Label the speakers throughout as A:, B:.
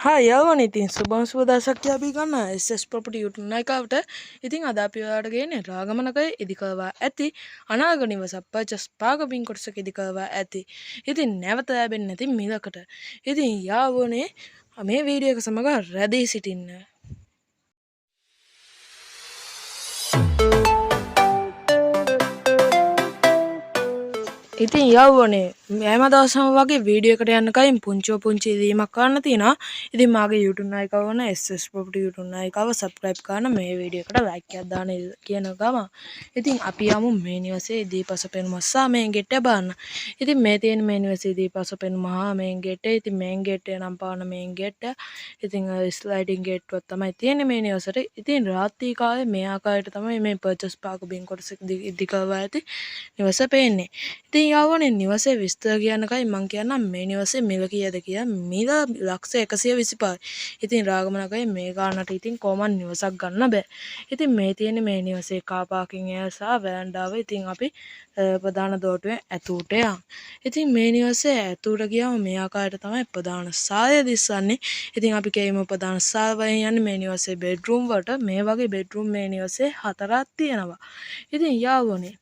A: යවන ඉතින් සුබම සුබ දවසක් කියලා අපි ගන්න SS property YouTube එකකට. ඉතින් අද අපි ඔයාලට ගේන්නේ රාගමනකය ඉදිකවා ඇති අනාග නිවසක් පර්චස් පාගබින් කොටසක ඉදිකවා ඇති. ඉතින් නැවත ලැබෙන්නේ නැති මිලකට. ඉතින් යාවනේ මේ වීඩියෝ එක සමග රැඳී සිටින්න. ඉතින් යවනේ මම දවසම වගේ වීඩියෝ එකට යන්න කලින් පුංචි ඉදීමක් කරන්න තියෙනවා. ඉතින් මාගේ YouTube නායිකාව වන SS property YouTube නායිකාව subscribe කරන්න මේ වීඩියෝ එකට like එකක් දාන්න කියන ගම. ඉතින් අපි යමු මේ නිවසේ ඉදීපස පෙනුම සහ මේන් ගේට් එක බලන්න. ඉතින් මේ තියෙන මේ නිවසේ ඉදීපස පෙනුම හා මේන් ගේට් එක. ඉතින් මේන් ගේට් එක නම් පාන මේන් ගේට් එක. ඉතින් ස්ලයිඩින් ගේට් එකක් තමයි තියෙන්නේ මේ නිවසට. ඉතින් රාත්‍රී කාලේ මේ ආකාරයට තමයි මේ purchase park බින් කොටස ඉදිකවා ඇති නිවස පේන්නේ. ඉතින් යවනේ නිවසේ විස්තර කියනකයි මම කියන්නම් මේ නිවසේ මිල කීයද කියලා. මිල ලක්ෂ 125යි. ඉතින් රාගමනකයි මේ ගානට ඉතින් කොමන් නිවසක් ගන්න බෑ. ඉතින් මේ තියෙන්නේ මේ නිවසේ කාර් පාකින් එක සහ වරන්ඩාව. ඉතින් අපි ප්‍රධාන දොරටුවෙන් ඇතුළට යමු. ඉතින් මේ නිවසේ ඇතුළට ගියාම මේ ආකාරයට තමයි ප්‍රධාන සාලය දිස්සන්නේ. ඉතින් අපි කියමු ප්‍රධාන සාල වලින් යන්නේ මේ නිවසේ බෙඩ්රූම් වලට. මේ වගේ බෙඩ්රූම් මේ නිවසේ 4ක් තියෙනවා. ඉතින් යාවනේ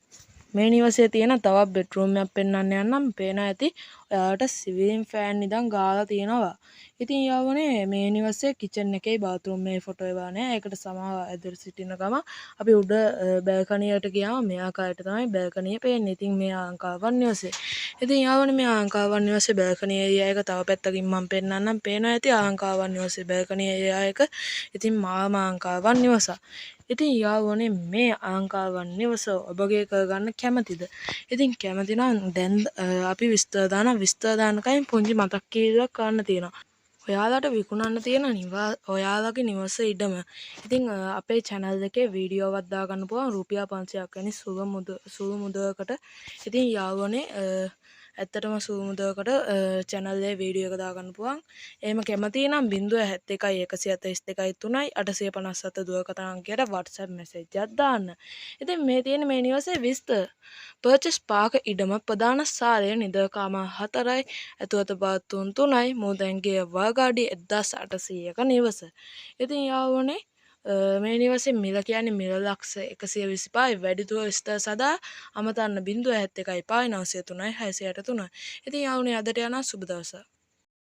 A: මේ නිවසේ තියෙන තවත් බෙඩ්රූම් එකක් පෙන්වන්න යන්නම්. පේන ඇති ඔයාලට සිලින් ෆෑන් ඉදන් ගාලා තියෙනවා. ඉතින් යවනේ මේ නිවසේ කිචන් එකේ බාත්රූම් එකේ ෆොටෝ ඒවා නෑ. ඒකට සමාව ඇදලා සිටින ගම අපි උඩ බල්කනියට ගියාම මේ ආකාරයට තමයි බල්කනිය පේන්නේ. ඉතින් මේ ආංකාවන් නිවසේ. ඉතින් යවනේ මේ ආංකාවන් නිවසේ බල්කනිය ඒරියා එක තව පැත්තකින් මම පෙන්වන්නම්. පේනවා ඇති ආංකාවන් නිවසේ බල්කනිය ඒරියා එක. ඉතින් මාම ආංකාවන් නිවස. ඉතින් යාවනේ මේ ආංකාවන් නිවස ඔබගේ කරගන්න කැමතිද? ඉතින් කැමති නම් දැන් අපි විස්තර දානකයින් පුංචි මතක් කිරීමක් කරන්න තියෙනවා. ඔයාලට විකුණන්න තියෙන ඔයාලගේ නිවස ඉඩම. ඉතින් අපේ channel එකේ වීඩියෝවක් දාගන්න පුළුවන් රුපියල් 500ක් වැනි සුළු මුදලකට. ඉතින් යාවනේ ඇත්තටම සුළු මුදලකට channel එකේ වීඩියෝ එක දාගන්න පුළුවන්. එහෙම කැමති නම් 071 142 3යි 857 දුරකථන අංකයට WhatsApp message එකක් දාන්න. ඉතින් මේ තියෙන මේ නිවසේ විස්තර purchase park ඉඩම ප්‍රධාන සාලය නිදකාම 4යි ඇතුළත බාත්රූම් 3යි මුදැන්ගේ වර්ගාඩි 1800ක නිවස. ඉතින් යාවනේ මේ නිවසේ මිල කියන්නේ මිල ලක්ෂ 125යි. වැඩිදුර විස්තර සදා අමතන්න 071 593 603. ඉතින් යාවනේ අදට යනවා සුබ දවසක්.